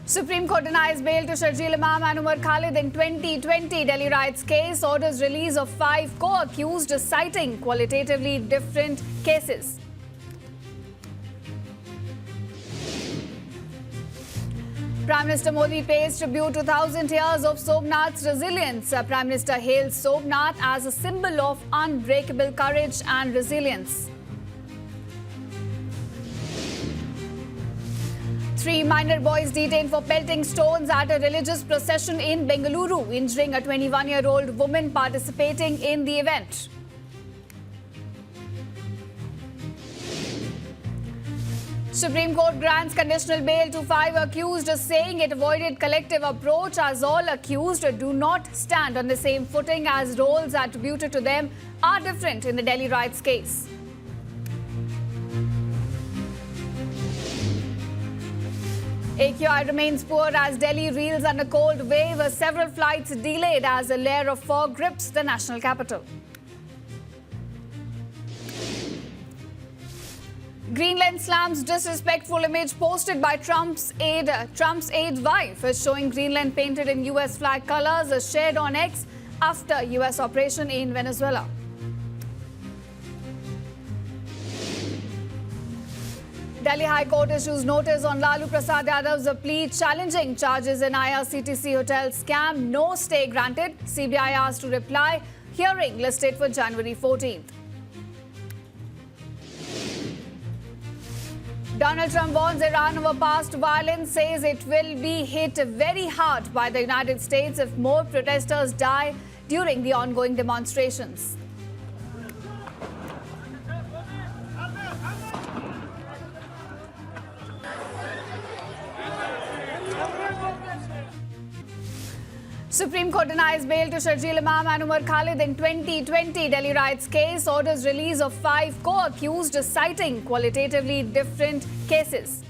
Supreme Court denies bail to Sharjeel Imam and Umar Khalid in 2020 Delhi riots case, orders release of 5 co-accused, citing qualitatively different cases. Prime Minister Modi pays tribute to 1,000 years of Somnath's resilience. Prime Minister hails Somnath as a symbol of unbreakable courage and resilience. 3 minor boys detained for pelting stones at a religious procession in Bengaluru, injuring a 21-year-old woman participating in the event. Supreme Court grants conditional bail to 5 accused, saying it avoided collective approach as all accused do not stand on the same footing as roles attributed to them are different in the Delhi riots case. AQI remains poor as Delhi reels under cold wave. Several flights delayed as a layer of fog grips the national capital. Greenland slams disrespectful image posted by Trump's aide wife, showing Greenland painted in US flag colors, shared on X after US operation in Venezuela. Delhi High Court issues notice on Lalu Prasad Yadav's plea challenging charges in IRCTC hotel scam. No stay granted. CBI asked to reply. Hearing listed for January 14th. Donald Trump warns Iran over past violence, says it will be hit very hard by the United States if more protesters die during the ongoing demonstrations. Supreme Court denies bail to Sharjeel Imam and Umar Khalid in 2020 Delhi riots case, orders release of 5 co-accused, citing qualitatively different cases.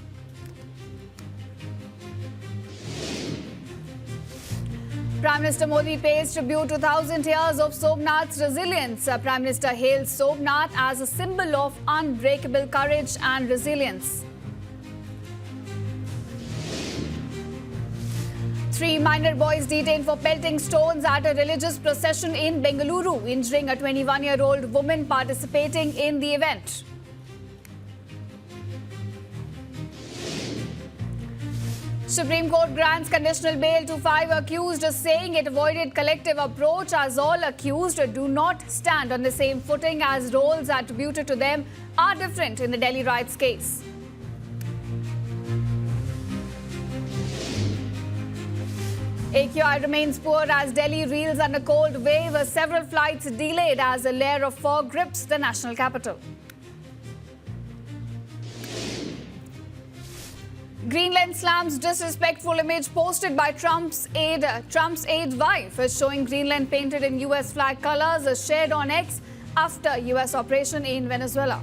Prime Minister Modi pays tribute to 1,000 years of Somnath's resilience. Prime Minister hails Somnath as a symbol of unbreakable courage and resilience. 3 minor boys detained for pelting stones at a religious procession in Bengaluru, injuring a 21-year-old woman participating in the event. Supreme Court grants conditional bail to 5 accused, saying it avoided collective approach as all accused do not stand on the same footing as roles attributed to them are different in the Delhi riots case. AQI remains poor as Delhi reels under cold wave. Several flights delayed as a layer of fog grips the national capital. Greenland slams disrespectful image posted by Trump's aide wife, showing Greenland painted in US flag colors, shared on X after US operation in Venezuela.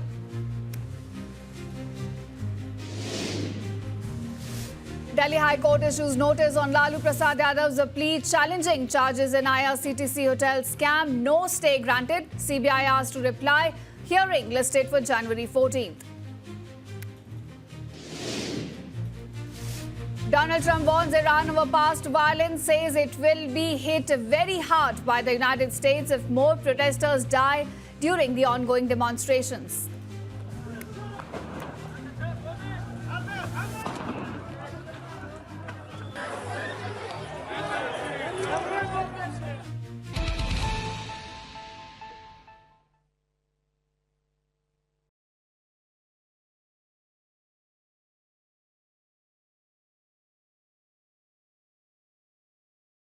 Delhi High Court issues notice on Lalu Prasad Yadav's plea challenging charges in IRCTC hotel scam. No stay granted. CBI asked to reply. Hearing listed for January 14th. Donald Trump warns Iran over past violence, says it will be hit very hard by the United States if more protesters die during the ongoing demonstrations.